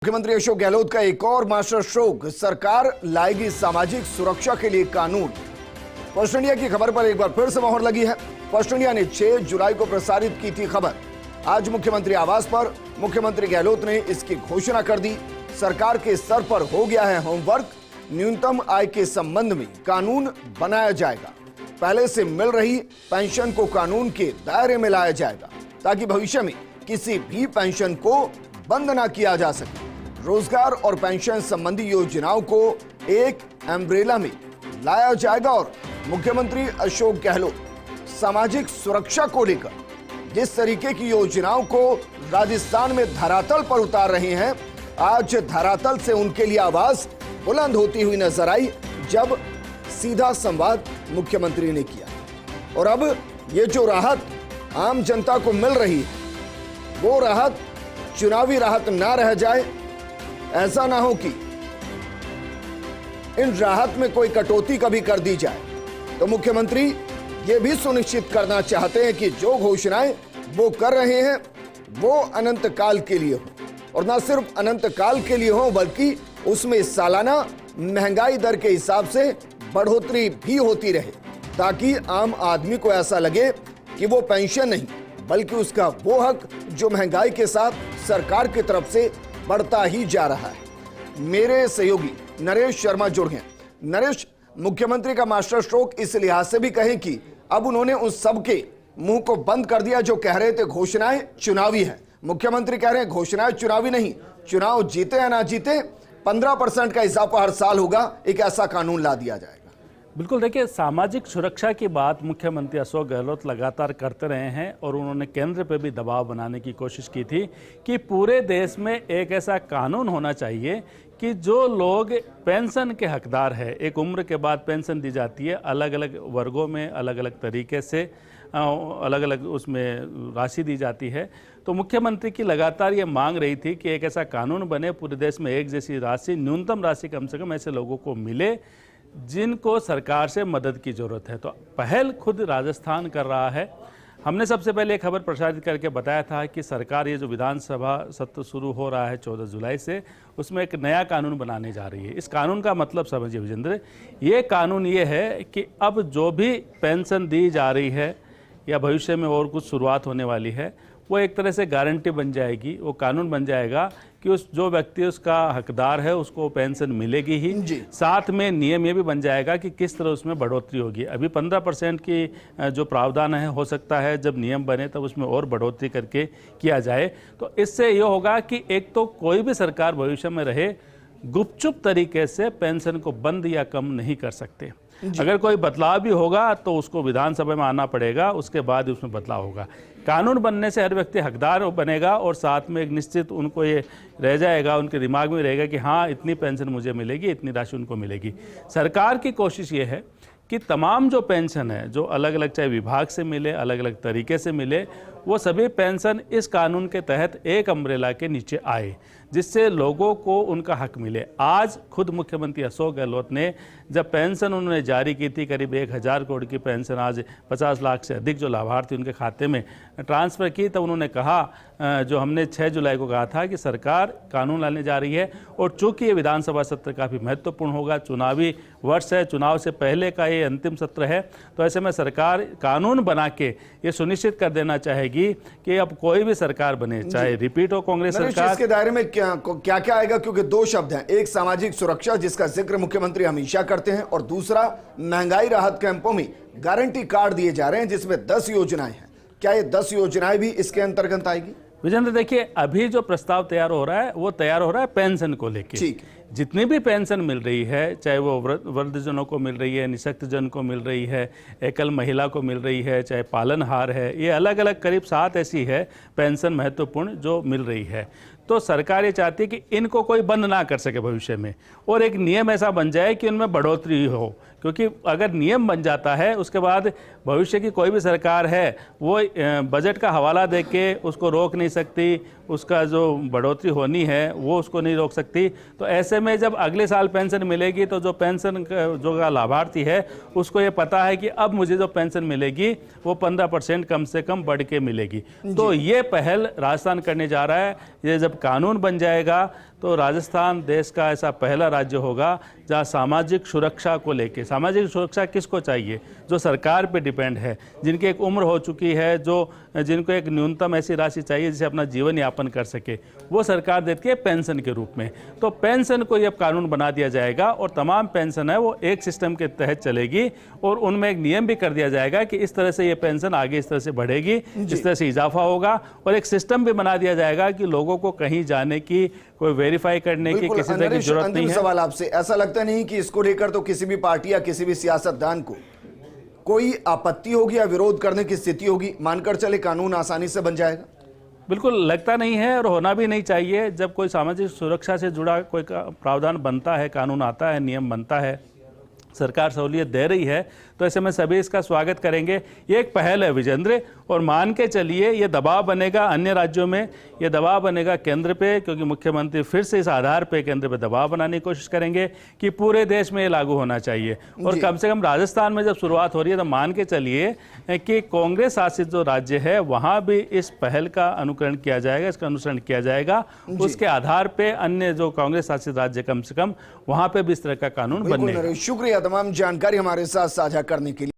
मुख्यमंत्री अशोक गहलोत का एक और मास्टर स्ट्रोक, सरकार लाएगी सामाजिक सुरक्षा के लिए कानून। फर्स्ट इंडिया की खबर पर एक बार फिर से मोहर लगी है। फर्स्ट इंडिया ने 6 जुलाई को प्रसारित की थी खबर। आज मुख्यमंत्री आवास पर मुख्यमंत्री गहलोत ने इसकी घोषणा कर दी। सरकार के स्तर पर हो गया है होमवर्क। न्यूनतम आय के संबंध में कानून बनाया जाएगा। पहले से मिल रही पेंशन को कानून के दायरे में लाया जाएगा ताकि भविष्य में किसी भी पेंशन को बंद ना किया जा सके। रोजगार और पेंशन संबंधी योजनाओं को एक अम्ब्रेला में लाया जाएगा और मुख्यमंत्री अशोक गहलोत सामाजिक सुरक्षा को लेकर जिस तरीके की योजनाओं को राजस्थान में धरातल पर उतार रहे हैं, आज धरातल से उनके लिए आवाज बुलंद होती हुई नजर आई जब सीधा संवाद मुख्यमंत्री ने किया। और अब ये जो राहत आम जनता को मिल रही है, वो राहत चुनावी राहत ना रह जाए। ऐसा ना हो कि इन राहत में कोई कटौती कभी कर दी जाए। तो मुख्यमंत्री ये भी सुनिश्चित करना चाहते हैं कि जो घोषणाएं वो कर रहे हैं वो अनंत काल के लिए हो, और ना सिर्फ अनंत काल के लिए हो बल्कि उसमें सालाना महंगाई दर के हिसाब से बढ़ोतरी भी होती रहे, ताकि आम आदमी को ऐसा लगे कि वो पेंशन नहीं बल्कि उसका वो हक जो महंगाई के साथ सरकार की तरफ से बढ़ता ही जा रहा है। मेरे सहयोगी नरेश शर्मा जुड़ गए। नरेश, मुख्यमंत्री का मास्टर स्ट्रोक इस लिहाज से भी कहें कि अब उन्होंने उन सब के मुंह को बंद कर दिया जो कह रहे थे घोषणाएं चुनावी है। मुख्यमंत्री कह रहे हैं घोषणाएं चुनावी नहीं, चुनाव जीते या ना जीते 15% का इजाफा हर साल होगा, एक ऐसा कानून ला दिया जाएगा। बिल्कुल, देखिए, सामाजिक सुरक्षा की बात मुख्यमंत्री अशोक गहलोत लगातार करते रहे हैं और उन्होंने केंद्र पे भी दबाव बनाने की कोशिश की थी कि पूरे देश में एक ऐसा कानून होना चाहिए कि जो लोग पेंशन के हकदार है, एक उम्र के बाद पेंशन दी जाती है, अलग अलग वर्गों में अलग अलग तरीके से अलग अलग उसमें राशि दी जाती है। तो मुख्यमंत्री की लगातार ये मांग रही थी कि एक ऐसा कानून बने, पूरे देश में एक जैसी राशि, न्यूनतम राशि कम से कम ऐसे लोगों को मिले जिनको सरकार से मदद की ज़रूरत है। तो पहल खुद राजस्थान कर रहा है। हमने सबसे पहले एक खबर प्रसारित करके बताया था कि सरकार ये जो विधानसभा सत्र शुरू हो रहा है 14 जुलाई से, उसमें एक नया कानून बनाने जा रही है। इस कानून का मतलब समझिए विजेंद्र, ये कानून ये है कि अब जो भी पेंशन दी जा रही है या भविष्य में और कुछ शुरुआत होने वाली है, वो एक तरह से गारंटी बन जाएगी, वो कानून बन जाएगा कि उस जो व्यक्ति उसका हकदार है उसको पेंशन मिलेगी ही। साथ में नियम ये भी बन जाएगा कि किस तरह उसमें बढ़ोतरी होगी। अभी 15% की जो प्रावधान है, हो सकता है जब नियम बने तब उसमें और बढ़ोतरी करके किया जाए। तो इससे ये होगा कि एक तो कोई भी सरकार भविष्य में रहे गुपचुप तरीके से पेंशन को बंद या कम नहीं कर सकते। अगर कोई बदलाव भी होगा तो उसको विधानसभा में आना पड़ेगा, उसके बाद उसमें बदलाव होगा। कानून बनने से हर व्यक्ति हकदार बनेगा और साथ में एक निश्चित उनको ये रह जाएगा, उनके दिमाग में रहेगा कि हाँ, इतनी पेंशन मुझे मिलेगी, इतनी राशि उनको मिलेगी। सरकार की कोशिश ये है कि तमाम जो पेंशन है, जो अलग अलग चाहे विभाग से मिले, अलग अलग तरीके से मिले, वो सभी पेंशन इस कानून के तहत एक अम्ब्रेला के नीचे आए, जिससे लोगों को उनका हक मिले। आज खुद मुख्यमंत्री अशोक गहलोत ने जब पेंशन उन्होंने जारी की थी, करीब 1000 करोड़ की पेंशन आज 50 लाख से अधिक जो लाभार्थी उनके खाते में ट्रांसफ़र की, तब उन्होंने कहा, जो हमने 6 जुलाई को कहा था कि सरकार कानून लाने जा रही है। और चूंकि ये विधानसभा सत्र काफ़ी महत्वपूर्ण होगा, चुनावी वर्ष है, चुनाव से पहले का ये अंतिम सत्र है, तो ऐसे में सरकार कानून बना के ये सुनिश्चित कर देना चाहेगी कि अब कोई भी सरकार बने, चाहे रिपीट हो कांग्रेस सरकार। इसके दायरे में क्या क्या आएगा? क्योंकि 2 शब्द हैं, एक सामाजिक सुरक्षा जिसका जिक्र मुख्यमंत्री हमेशा करते हैं, और दूसरा महंगाई राहत कैंपों में गारंटी कार्ड दिए जा रहे हैं जिसमें 10 योजनाएं हैं। क्या ये 10 योजनाएं भी इसके अंतर्गत आएगी? विजेंद्र, देखिए, अभी जो प्रस्ताव तैयार हो रहा है वो तैयार हो रहा है पेंशन को लेकर। ठीक, जितनी भी पेंशन मिल रही है, चाहे वो वृद्धजनों को मिल रही है, निःशक्तजन को मिल रही है, एकल महिला को मिल रही है, चाहे पालनहार है, ये अलग अलग करीब 7 ऐसी है पेंशन महत्वपूर्ण जो मिल रही है। तो सरकार ये चाहती है कि इनको कोई बंद ना कर सके भविष्य में, और एक नियम ऐसा बन जाए कि उनमें बढ़ोतरी हो। क्योंकि अगर नियम बन जाता है, उसके बाद भविष्य की कोई भी सरकार है वो बजट का हवाला देके उसको रोक नहीं सकती, उसका जो बढ़ोतरी होनी है वो उसको नहीं रोक सकती। तो ऐसे में जब अगले साल पेंशन मिलेगी तो जो पेंशन जो लाभार्थी है उसको ये पता है कि अब मुझे जो पेंशन मिलेगी वो 15% कम से कम बढ़ के मिलेगी। तो ये पहल राजस्थान करने जा रहा है। ये जब कानून बन जाएगा तो राजस्थान देश का ऐसा पहला राज्य होगा जहां सामाजिक सुरक्षा को लेके, सामाजिक सुरक्षा किसको चाहिए? जो सरकार पे डिपेंड है, जिनकी एक उम्र हो चुकी है, जिनको एक न्यूनतम ऐसी राशि चाहिए जिसे अपना जीवन यापन कर सके, वो सरकार देती है पेंशन के रूप में। तो पेंशन को ये अब कानून बना दिया जाएगा और तमाम पेंशन है वो एक सिस्टम के तहत चलेगी और उनमें एक नियम भी कर दिया जाएगा कि इस तरह से ये पेंशन आगे इस तरह से बढ़ेगी, इस तरह से इजाफा होगा और एक सिस्टम भी बना दिया जाएगा कि लोगों को कहीं जाने की, कोई वेरीफाई करने की किसी तरह की जरूरत नहीं है। सवाल आपसे, ऐसा लगता नहीं कि इसको लेकर तो किसी भी पार्टी या किसी भी सियासतदान को कोई आपत्ति होगी या विरोध करने की स्थिति होगी? मानकर चले कानून आसानी से बन जाएगा? बिल्कुल लगता नहीं है और होना भी नहीं चाहिए। जब कोई सामाजिक सुरक्षा से जुड़ा कोई प्रावधान बनता है, कानून आता है, नियम बनता है, सरकार सहूलियत दे रही है, तो ऐसे में सभी इसका स्वागत करेंगे। ये एक पहल है विजेंद्र, और मान के चलिए ये दबाव बनेगा अन्य राज्यों में, ये दबाव बनेगा केंद्र पे, क्योंकि मुख्यमंत्री फिर से इस आधार पे केंद्र पे दबाव बनाने की कोशिश करेंगे कि पूरे देश में ये लागू होना चाहिए। और कम से कम राजस्थान में जब शुरुआत हो रही है तो मान के चलिए कि कांग्रेस शासित जो राज्य है वहाँ भी इस पहल का अनुकरण किया जाएगा, इसका अनुसरण किया जाएगा। उसके आधार पर अन्य जो कांग्रेस शासित राज्य कम से कम वहाँ पर भी इस तरह का कानून बनने। शुक्रिया तमाम जानकारी हमारे साथ साझा करने के लिए।